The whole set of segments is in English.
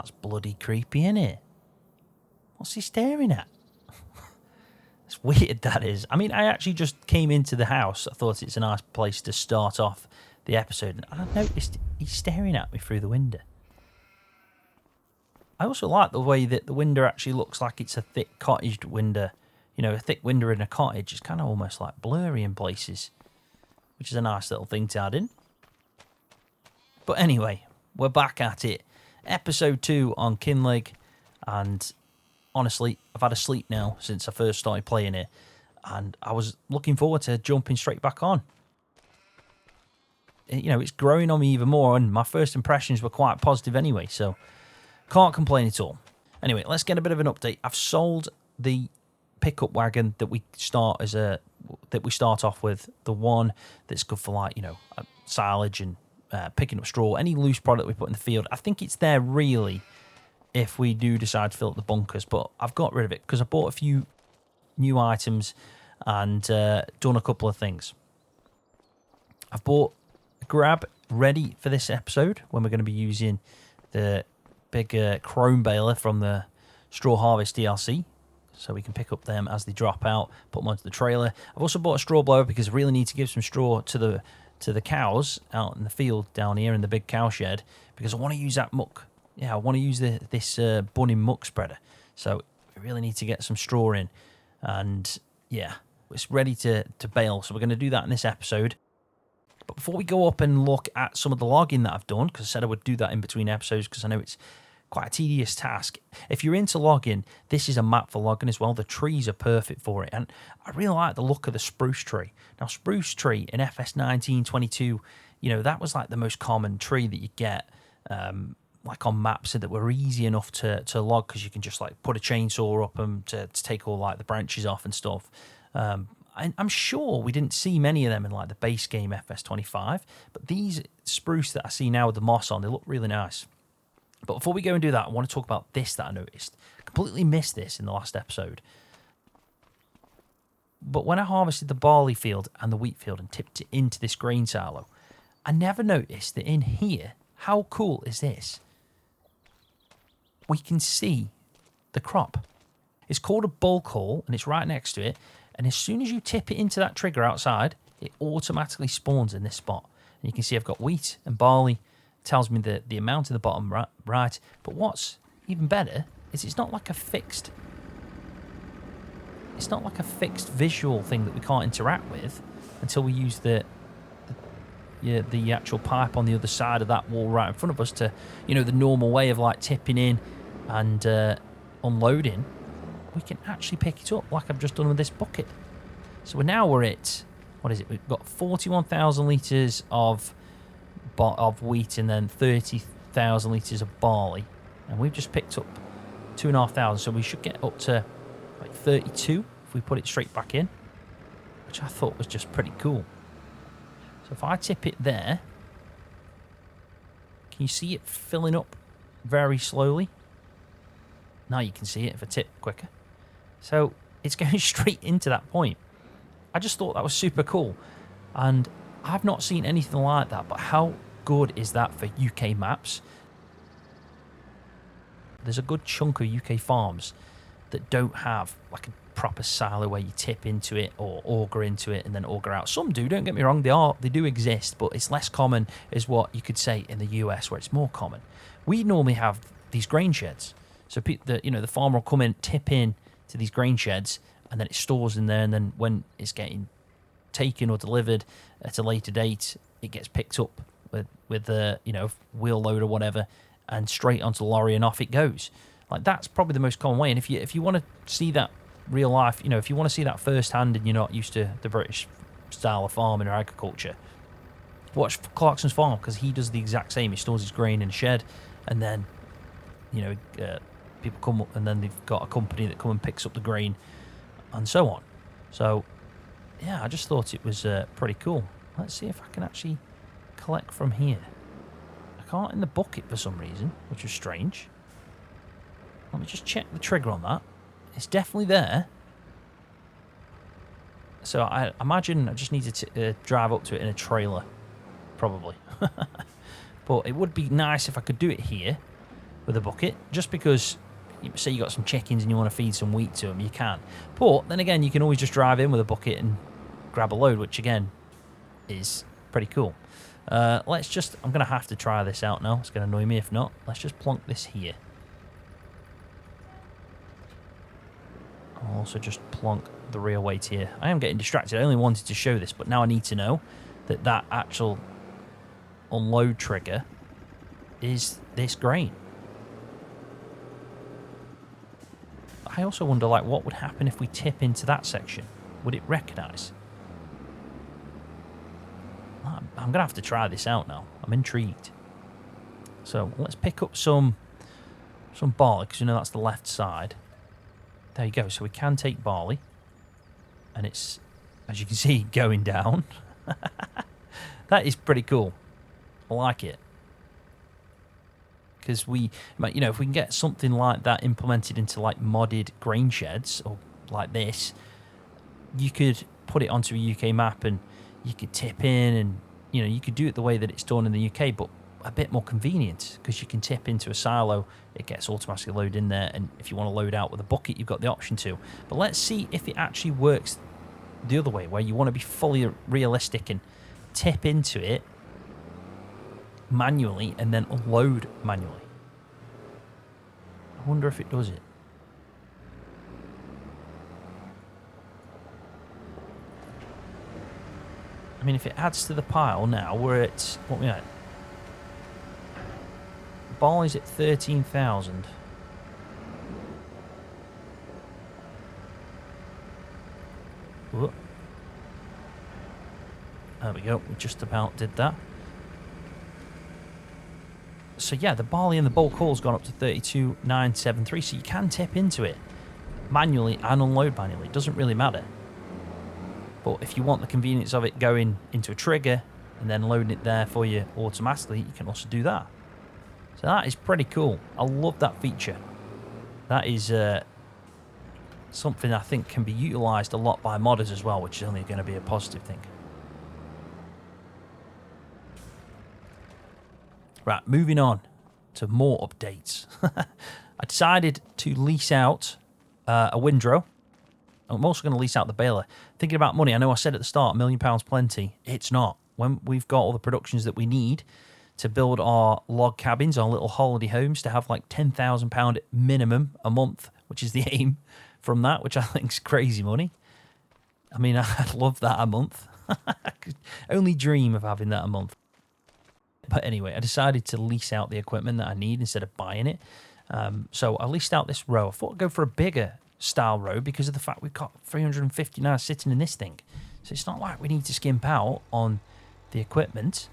That's bloody creepy, isn't it? What's he staring at? It's weird, that is. I mean, I actually just came into the house. I thought it's a nice place to start off the episode, and I noticed he's staring at me through the window. I also like the way that the window actually looks like it's a thick cottage window. You know, a thick window in a cottage. It's kind of almost like blurry in places, which is a nice little thing to add in. But anyway, we're back at it. Episode 2 on Kinlaig, and honestly, I've had a sleep now since I first started playing it, and I was looking forward to jumping straight back on. You know, it's growing on me even more, and my first impressions were quite positive anyway, so can't complain at all. Anyway, let's get a bit of an update. I've sold the pickup wagon that we start off with, the one that's good for, like, you know, silage and picking up straw, any loose product we put in the field. I think it's there really if we do decide to fill up the bunkers, but I've got rid of it because I bought a few new items and done a couple of things. I've bought a grab ready for this episode when we're going to be using the big chrome baler from the Straw Harvest DLC, so we can pick up them as they drop out, put them onto the trailer. I've also bought a straw blower because I really need to give some straw to the cows out in the field down here in the big cow shed, because I want to use that muck. Yeah, I want to use this bunning muck spreader. So we really need to get some straw in. And yeah, it's ready to bale. So we're going to do that in this episode. But before we go up and look at some of the logging that I've done, because I said I would do that in between episodes because I know it's quite a tedious task. If you're into logging, this is a map for logging as well. The trees are perfect for it. And I really like the look of the spruce tree. Now, spruce tree in FS1922, you know, that was like the most common tree that you get like on maps that were easy enough to log, because you can just like put a chainsaw up them to take all like the branches off and stuff. I'm sure we didn't see many of them in like the base game FS25, but these spruce that I see now with the moss on, they look really nice. But before we go and do that, I want to talk about this that I noticed. Completely missed this in the last episode. But when I harvested the barley field and the wheat field and tipped it into this grain silo, I never noticed that in here, how cool is this? We can see the crop. It's called a bulk haul, and it's right next to it. And as soon as you tip it into that trigger outside, it automatically spawns in this spot. And you can see I've got wheat and barley. It tells me the amount at the bottom right. But what's even better is it's not like a fixed visual thing that we can't interact with until we use the actual pipe on the other side of that wall right in front of us to, you know, the normal way of like tipping in and unloading. We can actually pick it up like I've just done with this bucket. So we're at, what is it? We've got 41,000 litres of wheat and then 30,000 litres of barley. And we've just picked up 2,500. So we should get up to like 32 if we put it straight back in, which I thought was just pretty cool. So if I tip it there, can you see it filling up very slowly? Now you can see it if I tip quicker. So it's going straight into that point. I just thought that was super cool. And I've not seen anything like that, but how good is that for UK maps? There's a good chunk of UK farms that don't have like a proper silo where you tip into it or auger into it and then auger out. Some do, don't get me wrong, they do exist, but it's less common is what you could say in the US, where it's more common. We normally have these grain sheds. So the farmer will come in, tip in to these grain sheds, and then it stores in there, and then when it's getting taken or delivered at a later date, it gets picked up with the wheel load or whatever, and straight onto the lorry and off it goes. Like, that's probably the most common way. And if you want to see that real life, if you want to see that firsthand and you're not used to the British style of farming or agriculture, watch Clarkson's farm, because he does the exact same. He stores his grain in a shed, and then people come up, and then they've got a company that come and picks up the grain, and so on. So yeah, I just thought it was pretty cool. Let's see if I can actually collect from here. I can't in the bucket for some reason, which is strange. Let me just check the trigger on that. It's definitely there. So I imagine I just need to drive up to it in a trailer, probably. But it would be nice if I could do it here. with a bucket, just because, say you got some chickens and you want to feed some wheat to them, you can. But then again, you can always just drive in with a bucket and grab a load, which again is pretty cool. Let's just, I'm going to have to try this out now. It's going to annoy me if not. Let's just plonk this here. I'll also just plonk the rear weight here. I am getting distracted. I only wanted to show this, but now I need to know that that actual unload trigger is this grain. I also wonder, like, what would happen if we tip into that section? Would it recognise? I'm going to have to try this out now. I'm intrigued. So let's pick up some barley, because you know that's the left side. There you go. So we can take barley. And it's, as you can see, going down. That is pretty cool. I like it. Because we, you know, if we can get something like that implemented into like modded grain sheds or like this, you could put it onto a UK map and you could tip in, and you know, you could do it the way that it's done in the UK, but a bit more convenient, because you can tip into a silo, it gets automatically loaded in there, and if you want to load out with a bucket, you've got the option to. But let's see if it actually works the other way, where you want to be fully realistic and tip into it manually and then unload manually. I wonder if it does it. I mean, if it adds to the pile now, we're at, what we at? Barley's at 13,000. Whoop. There we go, we just about did that. So yeah, the barley and the bulk haul's gone up to 32,973, so you can tip into it manually and unload manually. It doesn't really matter. But if you want the convenience of it going into a trigger and then loading it there for you automatically, you can also do that. So that is pretty cool. I love that feature. That is something I think can be utilised a lot by modders as well, which is only going to be a positive thing. Right, moving on to more updates. I decided to lease out a windrow. I'm also going to lease out the baler. Thinking about money, I know I said at the start, £1 million plenty. It's not. When we've got all the productions that we need to build our log cabins, our little holiday homes, to have like £10,000 minimum a month, which is the aim from that, which I think is crazy money. I mean, I'd love that a month. I could only dream of having that a month. But anyway, I decided to lease out the equipment that I need instead of buying it. So I leased out this row. I thought I'd go for a bigger style row because of the fact we've got 350 now sitting in this thing. So it's not like we need to skimp out on the equipment.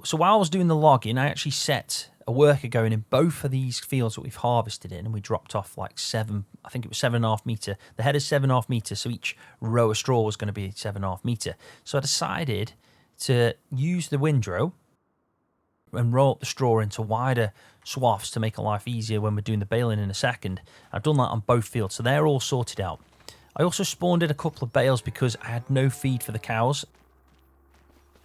So while I was doing the logging, I actually set a worker going in both of these fields that we've harvested in, and we dropped off like 7, I think it was 7.5 metre. The header's 7.5 metre, so each row of straw was going to be 7.5 metre. So I decided to use the windrow and roll up the straw into wider swaths to make life easier when we're doing the baling in a second. I've done that on both fields, so they're all sorted out. I also spawned in a couple of bales because I had no feed for the cows.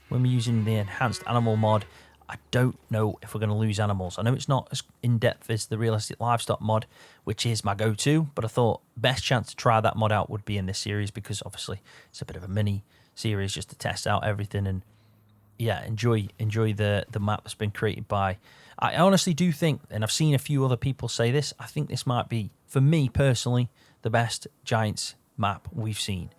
When we're using the enhanced animal mod, I don't know if we're going to lose animals. I know it's not as in-depth as the realistic livestock mod, which is my go-to, but I thought best chance to try that mod out would be in this series, because obviously it's a bit of a mini series just to test out everything and yeah, enjoy the map that's been created by. I honestly do think, and I've seen a few other people say this, I think this might be, for me personally, the best Giants map we've seen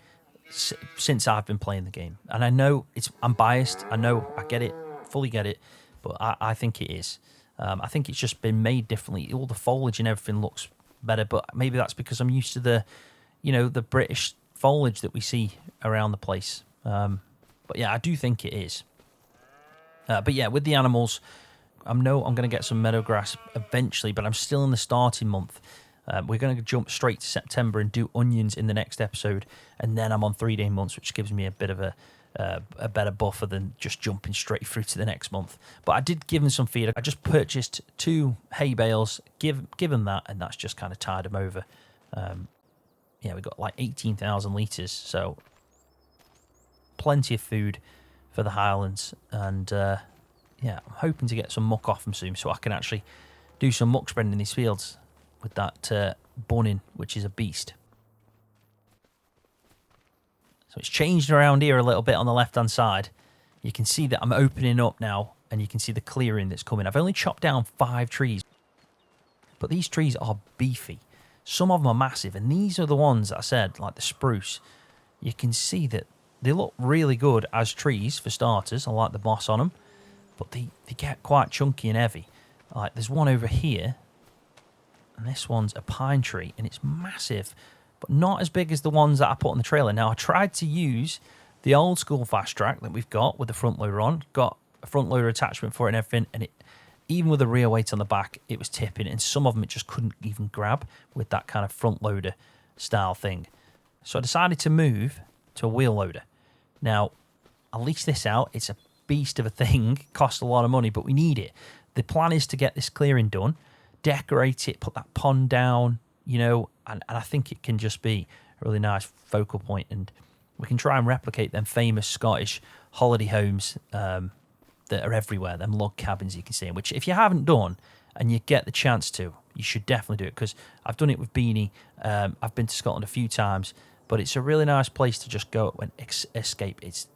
since I've been playing the game. And I know I'm biased. I know, I get it, fully get it, but I think it is. I think it's just been made differently. All the foliage and everything looks better, but maybe that's because I'm used to the British foliage that we see around the place. But yeah, I do think it is. But yeah, with the animals, I know I'm going to get some meadow grass eventually, but I'm still in the starting month. We're going to jump straight to September and do onions in the next episode, and then I'm on 3-day months, which gives me a bit of a better buffer than just jumping straight through to the next month. But I did give them some feed. I just purchased 2 hay bales, give them that, and that's just kind of tied them over. Yeah, we got like 18,000 litres, so plenty of food for the Highlands, and yeah, yeah, I'm hoping to get some muck off them soon so I can actually do some muck spreading in these fields with that bunning, which is a beast. So it's changed around here a little bit on the left-hand side. You can see that I'm opening up now, and you can see the clearing that's coming. I've only chopped down 5 trees, but these trees are beefy. Some of them are massive, and these are the ones that I said, like the spruce. You can see that they look really good as trees, for starters. I like the moss on them, but they get quite chunky and heavy. Like, there's one over here, and this one's a pine tree, and it's massive, but not as big as the ones that I put on the trailer. Now, I tried to use the old school fast track that we've got with the front loader on. Got a front loader attachment for it and everything, and it, even with the rear weight on the back, it was tipping, and some of them it just couldn't even grab with that kind of front loader style thing. So I decided to move to a wheel loader. Now, I'll lease this out. It's a beast of a thing. It costs a lot of money, but we need it. The plan is to get this clearing done, decorate it, put that pond down, you know, and I think it can just be a really nice focal point, and we can try and replicate them famous Scottish holiday homes that are everywhere, them log cabins you can see, which if you haven't done and you get the chance to, you should definitely do it, because I've done it with Beanie. I've been to Scotland a few times, but it's a really nice place to just go and escape. It's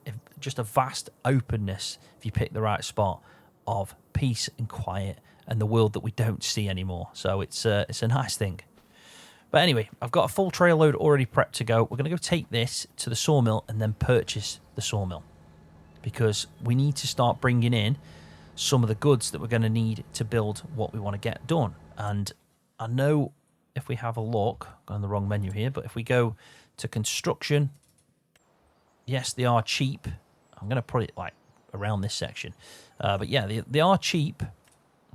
just a vast openness, if you pick the right spot, of peace and quiet and the world that we don't see anymore. So it's a nice thing. But anyway, I've got a full trail load already prepped to go. We're going to go take this to the sawmill and then purchase the sawmill, because we need to start bringing in some of the goods that we're going to need to build what we want to get done. And I know if we have a look, I'm on the wrong menu here, but if we go to construction, yes, they are cheap. I'm going to put it like around this section. But yeah, they are cheap.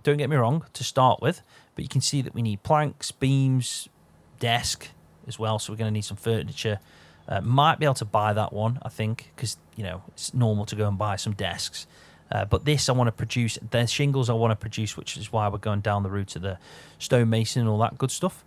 Don't get me wrong, to start with. But you can see that we need planks, beams, desk as well. So we're going to need some furniture. Might be able to buy that one, I think, because, you know, it's normal to go and buy some desks. But this I want to produce. The shingles I want to produce, which is why we're going down the route of the stonemason and all that good stuff.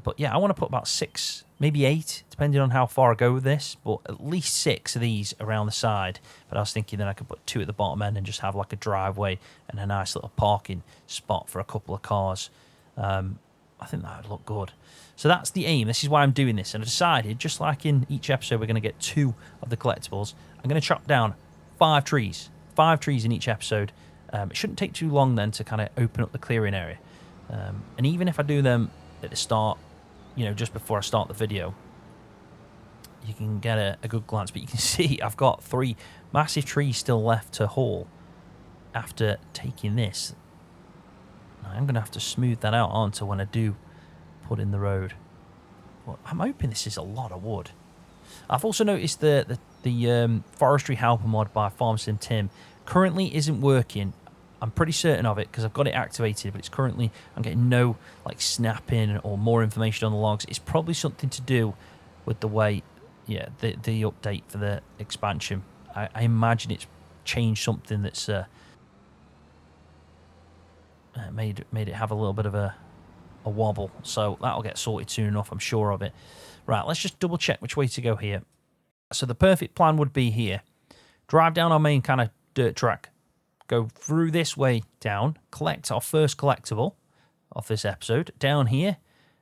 But yeah, I want to put about 6, maybe 8, depending on how far I go with this. But at least 6 of these around the side. But I was thinking that I could put 2 at the bottom end and just have like a driveway and a nice little parking spot for a couple of cars. I think that would look good. So that's the aim. This is why I'm doing this. And I decided, just like in each episode, we're going to get 2 of the collectibles. I'm going to chop down 5 trees. 5 trees in each episode. It shouldn't take too long then to kind of open up the clearing area. And even if I do them at the start, you know, just before I start the video, you can get a good glance. But you can see I've got 3 massive trees still left to haul after taking this. I'm going to have to smooth that out onto when I do put in the road. Well, I'm hoping this is a lot of wood. I've also noticed the forestry helper mod by FarmSim Tim currently isn't working. I'm pretty certain of it because I've got it activated, but it's currently, I'm getting no like snapping or more information on the logs. It's probably something to do with the way, yeah, the update for the expansion. I imagine it's changed something that's made it have a little bit of a wobble. So that'll get sorted soon enough, I'm sure of it. Right, let's just double check which way to go here. So the perfect plan would be here. Drive down our main kind of dirt track. Go through this way down. Collect our first collectible of this episode down here.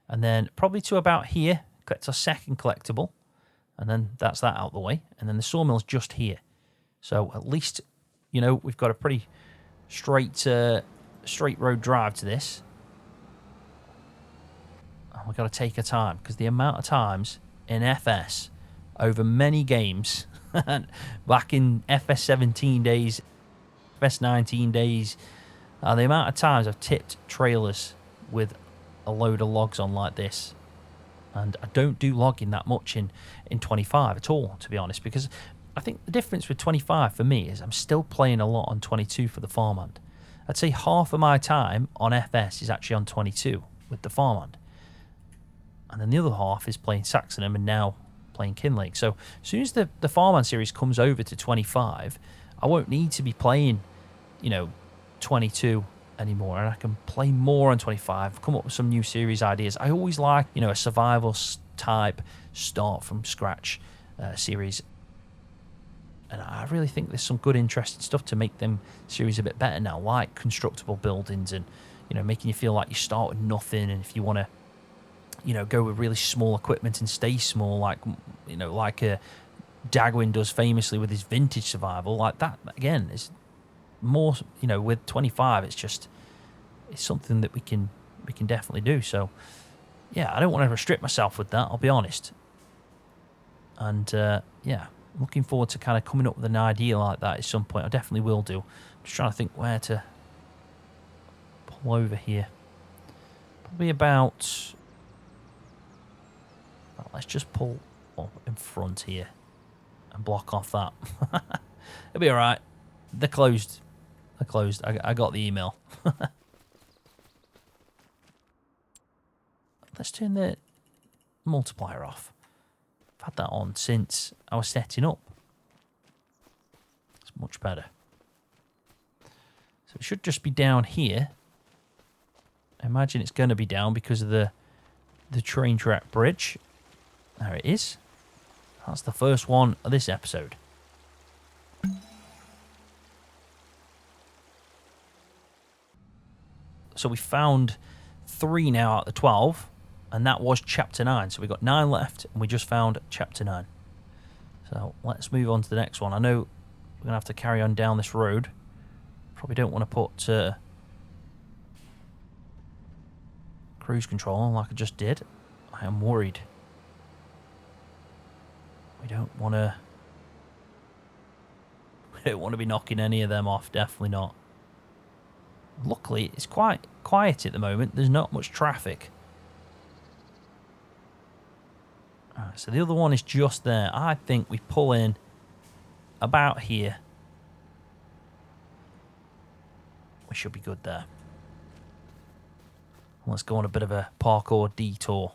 And then probably to about here. Collect our second collectible. And then that's that out the way. And then the sawmill's just here. So at least, you know, we've got a pretty straight road drive to this. And we've got to take our time, because the amount of times in FS over many games, back in FS17 days, FS19 days, the amount of times I've tipped trailers with a load of logs on like this. And I don't do logging that much in 25 at all, to be honest, because I think the difference with 25 for me is I'm still playing a lot on 22 for the farmhand. I'd say half of my time on FS is actually on 22 with the farmhand. And then the other half is playing Saxonham and now playing Kinlaig. So as soon as the farmhand series comes over to 25, I won't need to be playing, you know, 22 anymore, and I can play more on 25, come up with some new series ideas. I always like, you know, a survival type start from scratch series. And I really think there's some good, interesting stuff to make them series a bit better now, like constructible buildings and, you know, making you feel like you start with nothing. And if you want to, you know, go with really small equipment and stay small, like, you know, like Dagwin does famously with his vintage survival, like that, again, is more, you know, with 25, it's something that we can definitely do. So, yeah, I don't want to restrict myself with that, I'll be honest. And, yeah, looking forward to kind of coming up with an idea like that at some point. I definitely will do. I'm just trying to think where to pull over here. Probably about... Well, let's just pull up in front here and block off that. It'll be all right. They're closed. They're closed. I got the email. Let's turn the multiplier off. I've had that on since I was setting up. It's much better. So it should just be down here. I imagine it's going to be down because of the train track bridge. There it is. That's the first one of this episode. So we found 3 now out of the 12, and that was chapter 9. So we got 9 left, and we just found chapter 9. So let's move on to the next one. I know we're going to have to carry on down this road. Probably don't want to put cruise control on like I just did. I am worried. We don't want to be knocking any of them off. Definitely not. Luckily, it's quite quiet at the moment. There's not much traffic. Alright, so the other one is just there. I think we pull in about here. We should be good there. Let's go on a bit of a parkour detour.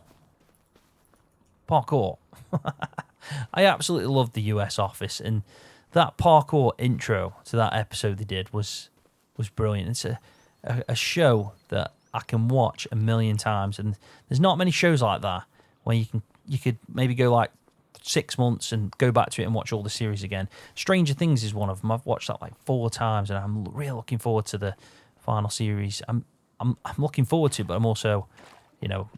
Parkour. I absolutely loved the US office, and that parkour intro to that episode they did was brilliant. It's a show that I can watch a million times, and there's not many shows like that where you could maybe go like 6 months and go back to it and watch all the series again. Stranger Things is one of them. I've watched that like 4 times, and I'm really looking forward to the final series. I'm looking forward to it, but I'm also, you know,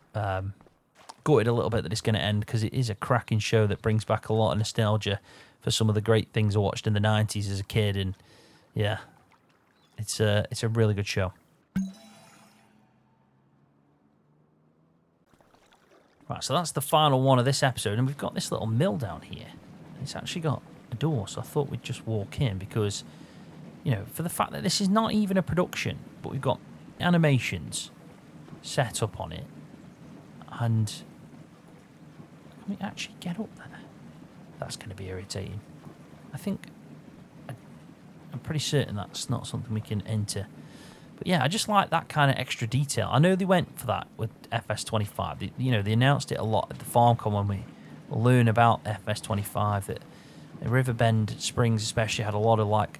gutted a little bit that it's going to end, because it is a cracking show that brings back a lot of nostalgia for some of the great things I watched in the 90s as a kid. And yeah, it's a really good show. Right, so that's the final one of this episode, and we've got this little mill down here. It's actually got a door, so I thought we'd just walk in because, you know, for the fact that this is not even a production, but we've got animations set up on it, and can we actually get up there? That's going to be irritating. I think I'm pretty certain that's not something we can enter. But yeah, I just like that kind of extra detail. I know they went for that with FS25. They announced it a lot at the FarmCon when we learn about FS25. That Riverbend Springs especially had a lot of like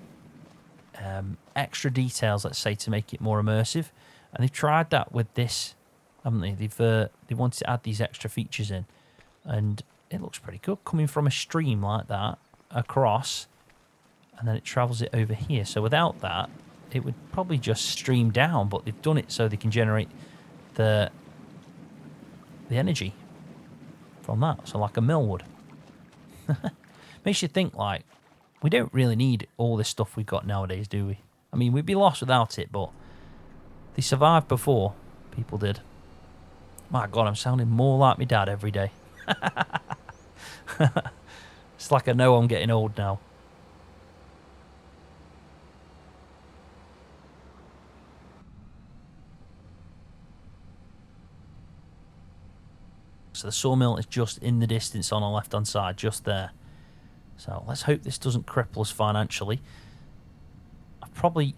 extra details, let's say, to make it more immersive. And they've tried that with this, haven't they? They wanted to add these extra features in, and it looks pretty good coming from a stream like that across, and then it travels it over here. So without that, it would probably just stream down, but they've done it so they can generate the energy from that. So like a mill would. Makes you think, like, we don't really need all this stuff we've got nowadays, do we? I mean, we'd be lost without it, but they survived before. People did. My God, I'm sounding more like my dad every day. It's like I know I'm getting old now. So the sawmill is just in the distance on our left-hand side, just there. So let's hope this doesn't cripple us financially. I've probably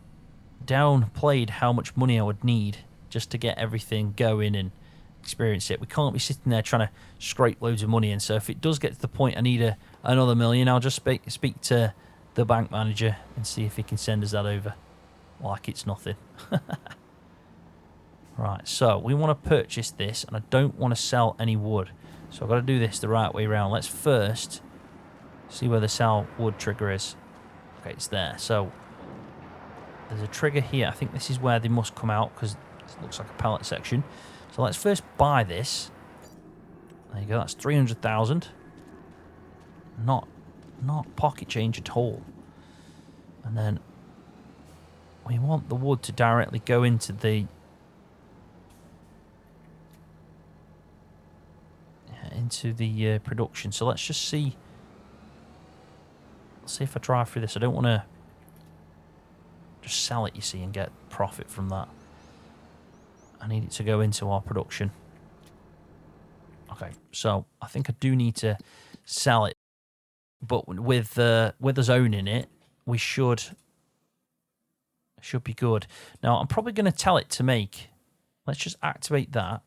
downplayed how much money I would need just to get everything going and experience it. We can't be sitting there trying to scrape loads of money in. So if it does get to the point I need another million, I'll just speak to the bank manager and see if he can send us that over like it's nothing. Right, so we want to purchase this, and I don't want to sell any wood. So I've got to do this the right way around. Let's first See where the sell wood trigger is. Okay, it's there. So there's a trigger here. I think this is where they must come out because it looks like a pallet section. So let's first buy this. There you go. That's 300,000. Not pocket change at all. And then we want the wood to directly go into the production. So let's just see. Let's see if I drive through this. I don't want to just sell it, you see, and get profit from that. I need it to go into our production. Okay, so I think I do need to sell it, but with us owning it, we should be good. Now I'm probably going to tell it to make. Let's just activate that.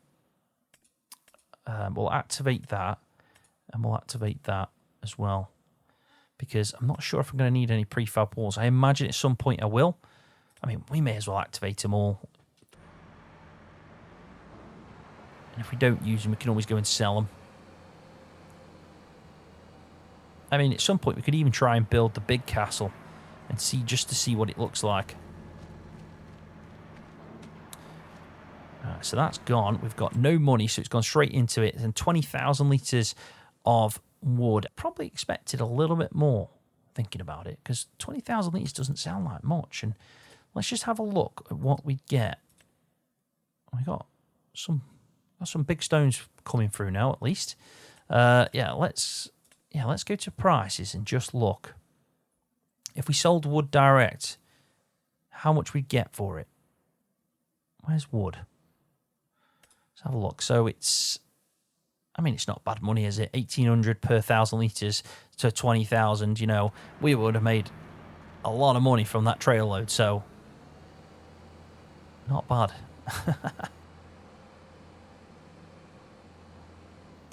We'll activate that, and we'll activate that as well, because I'm not sure if I'm going to need any prefab walls. I imagine at some point I will. I mean, we may as well activate them all. And if we don't use them, we can always go and sell them. I mean, at some point we could even try and build the big castle and see, just to see what it looks like. Alright, so that's gone. We've got no money, so it's gone straight into it. And 20,000 litres of wood. Probably expected a little bit more, thinking about it, because 20,000 litres doesn't sound like much. And let's just have a look at what we get. We got some big stones coming through now, at least. Let's go to prices and just look. If we sold wood direct, how much we'd get for it? Where's wood? Let's have a look. So it's not bad money, is it? 1,800 per 1,000 litres to 20,000. You know, we would have made a lot of money from that trail load. So not bad.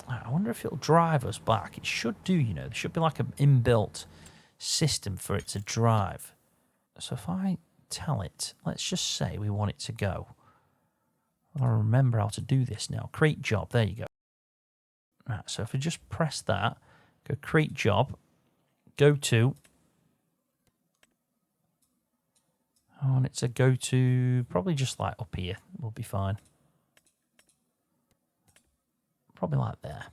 I wonder if it'll drive us back. It should do, you know. There should be like an inbuilt system for it to drive. So if I tell it, let's just say we want it to go. I remember how to do this now. Create job. There you go. Right, so if I just press that, go create job, go to. I want it to go to probably just like up here. We'll be fine. Probably like there.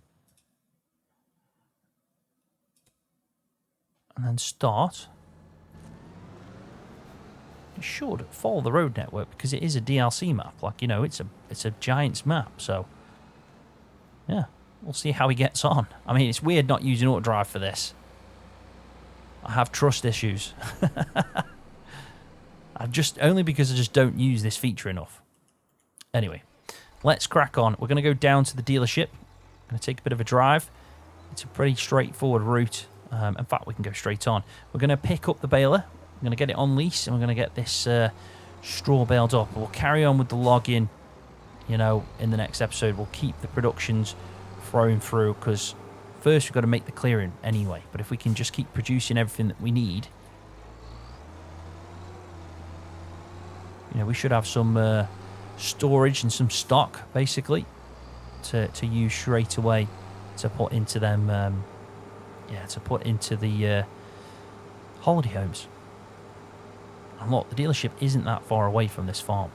And then start. It should follow the road network because it is a DLC map. Like, you know, it's a Giants map. So, yeah, we'll see how he gets on. I mean, it's weird not using auto drive for this. I have trust issues. Only because I just don't use this feature enough. Anyway. Let's crack on. We're going to go down to the dealership. I'm going to take a bit of a drive. It's a pretty straightforward route. In fact, we can go straight on. We're going to pick up the baler. We're going to get it on lease, and we're going to get this straw baled up. We'll carry on with the logging, you know, in the next episode. We'll keep the productions flowing through, because first we've got to make the clearing anyway. But if we can just keep producing everything that we need, you know, we should have some storage and some stock basically to use straight away to put into them to put into the holiday homes. And look, the dealership isn't that far away from this farm.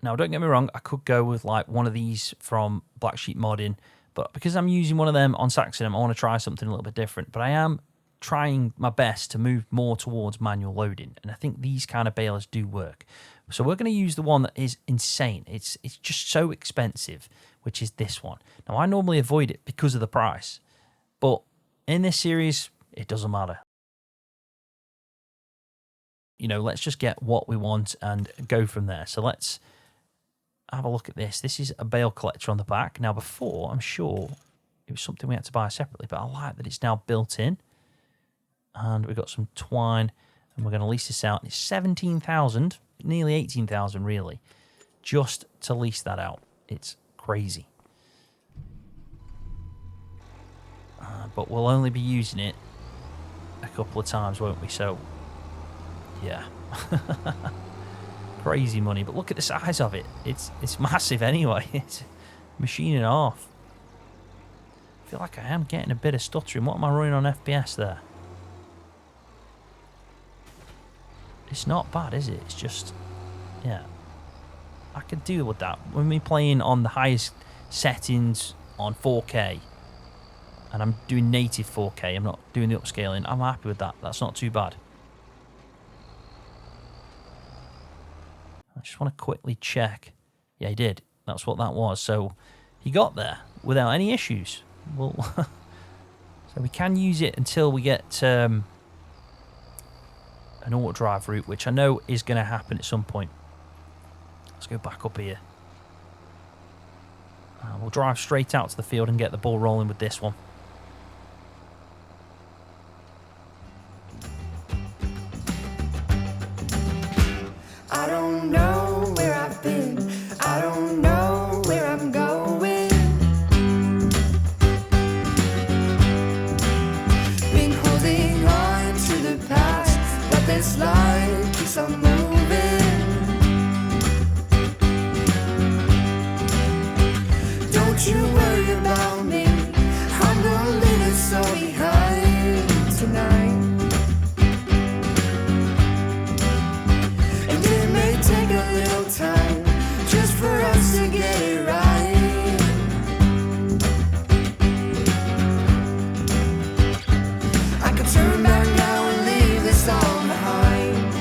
Now don't get me wrong, I could go with like one of these from Black Sheep Modding, but because I'm using one of them on Saxon, I want to try something a little bit different. But I am trying my best to move more towards manual loading, and I think these kind of balers do work. So we're going to use the one that is insane. It's just so expensive, which is this one. Now I normally avoid it because of the price, but in this series it doesn't matter. You know, let's just get what we want and go from there. So let's have a look at this. This is a bale collector on the back. Now before, I'm sure it was something we had to buy separately, but I like that it's now built in. And we've got some twine, and we're going to lease this out. It's 17,000, nearly 18,000 really, just to lease that out. It's crazy. But we'll only be using it a couple of times, won't we? So, yeah. Crazy money. But look at the size of it. It's massive anyway. machine and a half. I feel like I am getting a bit of stuttering. What am I running on FPS there? It's not bad, is it? It's just, yeah. I can deal with that. When we're playing on the highest settings on 4K, and I'm doing native 4K, I'm not doing the upscaling, I'm happy with that. That's not too bad. I just want to quickly check. Yeah, he did. That's what that was. So he got there without any issues. Well, so we can use it until we get an auto drive route, which I know is going to happen at some point. Let's go back up here. We'll drive straight out to the field and get the ball rolling with this one. I don't know where I've been. I don't know where I'm going. Been holding on to the past, but this life keeps on moving. Don't you worry about me. I'm gonna leave this all behind tonight. Take a little time just for us to get it right. I could turn back now and leave this all behind.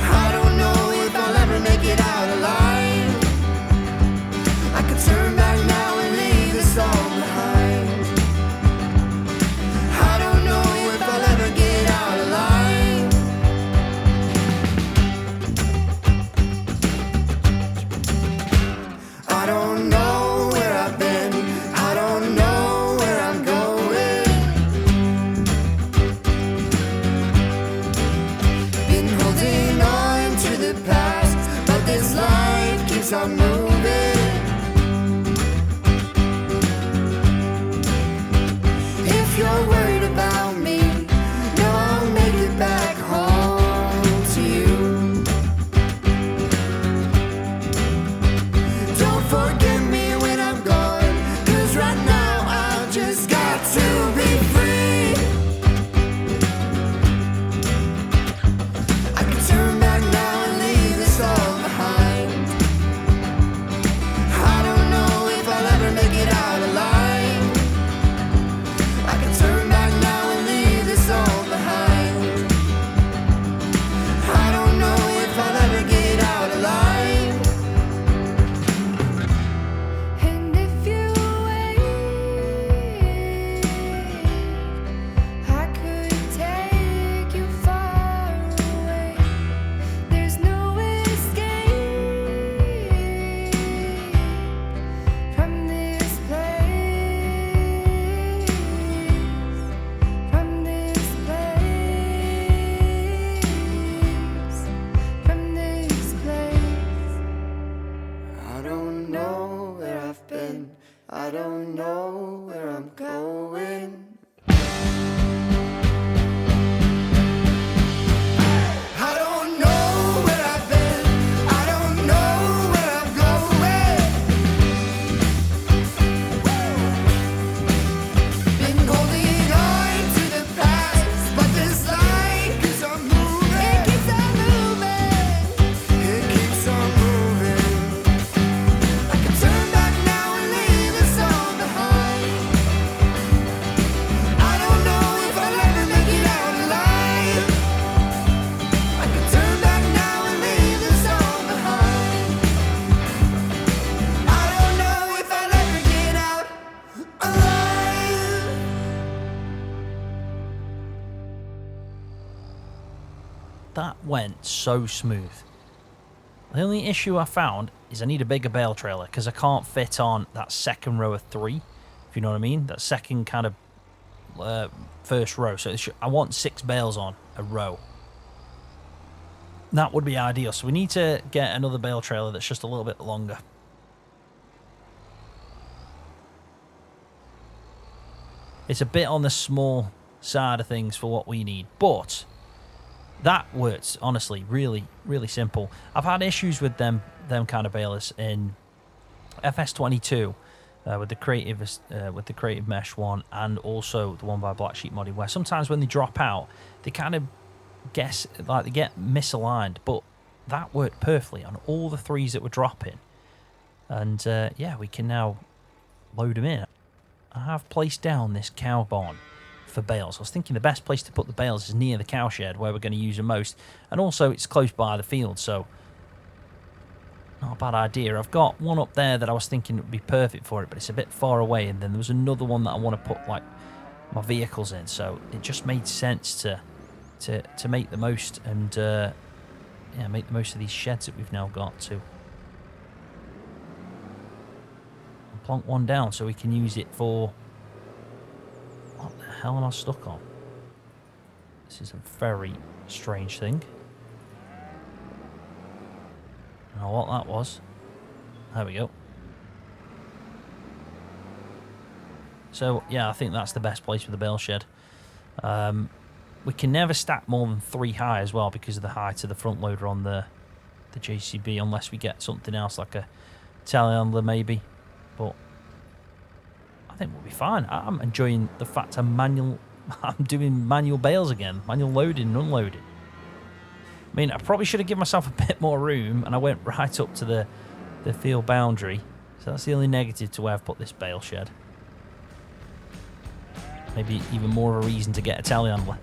I don't know if I'll ever make it out alive. I could turn back now and leave this all behind. I don't know if I'll ever get out alive. I don't know where I've been, I don't know where I'm going. Been holding on to the past, but this life keeps on moving. If you're worried about me, know I'll make it back home to you. Don't forget me when I'm gone, 'cause right now I've just got to be free. I can turn back now and leave this all behind. I don't know if I'll ever make it out alive. I can turn back now and leave this all behind. I don't know if I'll ever get out alive. And if you wait, I could take you far away. There's no escape from this place, from this place, from this place. I don't know where I've been, I don't know where I'm going. I don't know where I've been, I don't know where I'm going. Been holding on to the past, but this life keeps on moving. It keeps on moving. It keeps on moving. I can turn back now and leave this all behind. I don't know if I'll ever make it out alive. I can turn back now and leave this all behind. I don't know if I'll ever get out alive. That went so smooth. The only issue I found is I need a bigger bale trailer because I can't fit on that second row of 3, if you know what I mean. That second kind of first row. So I want 6 bales on a row. That would be ideal. So we need to get another bale trailer that's just a little bit longer. It's a bit on the small side of things for what we need, but that works, honestly, really, really simple. I've had issues with them kind of balers in FS22 with the creative mesh one, and also the one by Black Sheep Modding, where sometimes when they drop out, they kind of they get misaligned, but that worked perfectly on all the 3s that were dropping. And yeah, we can now load them in. I have placed down this cow barn for bales. I was thinking the best place to put the bales is near the cow shed, where we're going to use them most, and also it's close by the field, so not a bad idea. I've got one up there that I was thinking would be perfect for it, but it's a bit far away, and then there was another one that I want to put like my vehicles in, so it just made sense to make the most, and yeah, make the most of these sheds that we've now got to. Plonk one down so we can use it for... What the hell am I stuck on? This is a very strange thing. I don't know what that was. There we go. So, yeah, I think that's the best place for the bale shed. We can never stack more than 3 high as well because of the height of the front loader on the JCB, unless we get something else like a telehandler maybe. But I think we'll be fine. I'm enjoying the fact I'm doing manual bales again, manual loading and unloading. I mean, I probably should have given myself a bit more room, and I went right up to the field boundary. So that's the only negative to where I've put this bale shed. Maybe even more of a reason to get a telehandler.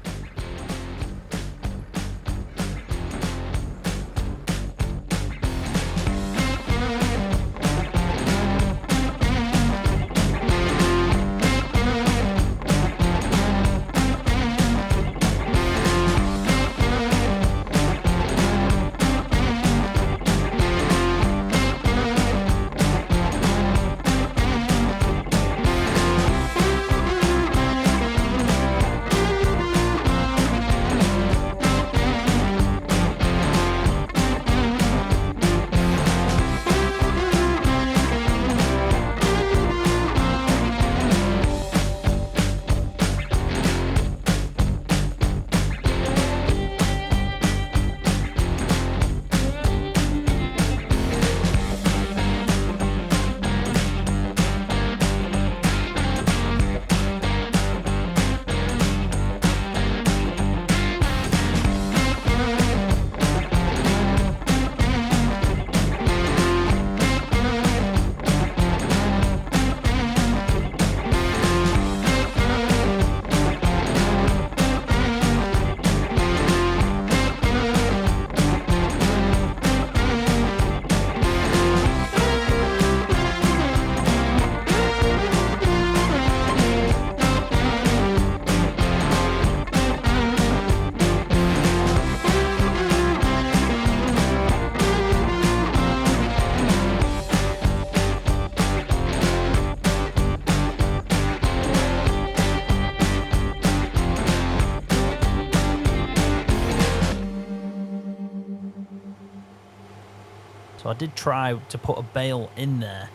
So I did try to put a bale in there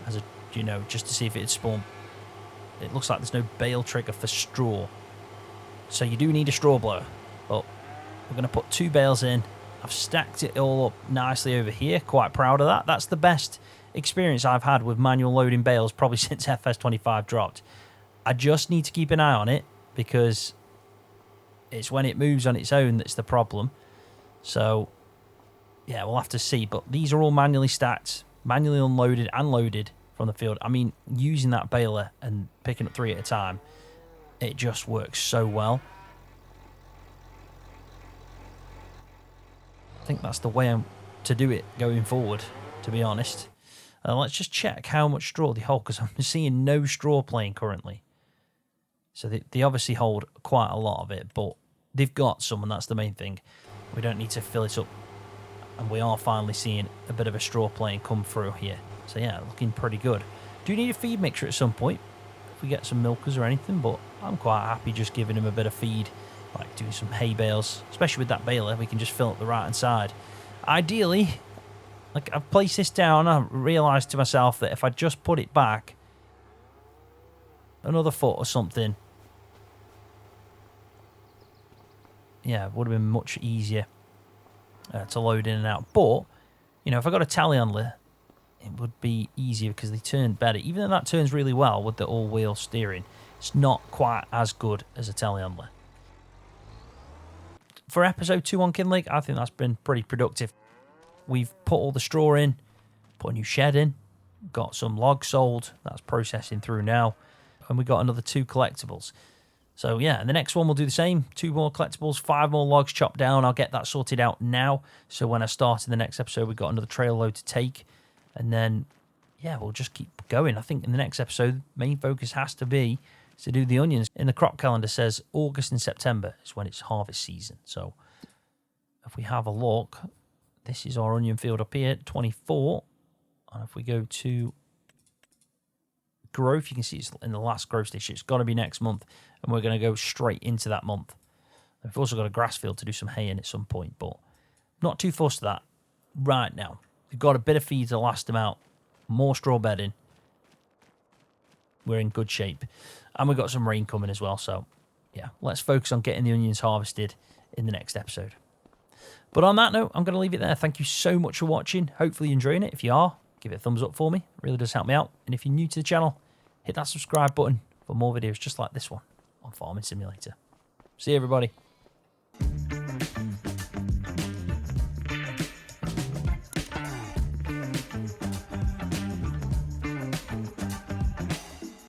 as a, you know, just to see if it'd spawn. It looks like there's no bale trigger for straw. So you do need a straw blower. But we're going to put 2 bales in. I've stacked it all up nicely over here. Quite proud of that. That's the best experience I've had with manual loading bales probably since FS25 dropped. I just need to keep an eye on it because it's when it moves on its own that's the problem. So yeah, we'll have to see. But these are all manually stacked, manually unloaded and loaded from the field. I mean, using that baler and picking up 3 at a time, it just works so well. I think that's the way to do it going forward, to be honest. Let's just check how much straw they hold, because I'm seeing no straw playing currently. So they obviously hold quite a lot of it, but they've got some, and that's the main thing. We don't need to fill it up. And we are finally seeing a bit of a straw playing come through here. So yeah, looking pretty good. Do need a feed mixer at some point if we get some milkers or anything, but I'm quite happy just giving him a bit of feed, like doing some hay bales, especially with that baler. We can just fill up the right hand side. Ideally, like I've placed this down, I realised to myself that if I just put it back another foot or something, yeah, it would have been much easier to load in and out. But, you know, if I got a telehandler, it would be easier because they turn better. Even though that turns really well with the all-wheel steering, it's not quite as good as a telehandler. For episode 2 on Kinlaig, I think that's been pretty productive. We've put all the straw in, put a new shed in, got some logs sold, that's processing through now, and we got another 2 collectibles. So yeah, and the next one we'll do the same, 2 more collectibles, 5 more logs chopped down. I'll get that sorted out now, so when I start in the next episode, we've got another trail load to take, and then yeah, we'll just keep going. I think in the next episode, main focus has to be to do the onions. In the crop calendar says August and September is when it's harvest season. So if we have a look, this is our onion field up here, 24. And if we go to growth, you can see it's in the last growth stage. It's got to be next month, and we're going to go straight into that month. We've also got a grass field to do some hay in at some point, but not too fussed for that right now. We've got a bit of feed to last them out, more straw bedding. We're in good shape, and we've got some rain coming as well. So yeah, let's focus on getting the onions harvested in the next episode. But on that note, I'm going to leave it there. Thank you so much for watching. Hopefully you're enjoying it. If you are, give it a thumbs up for me. It really does help me out. And if you're new to the channel, hit that subscribe button for more videos just like this one on Farming Simulator. See you, everybody.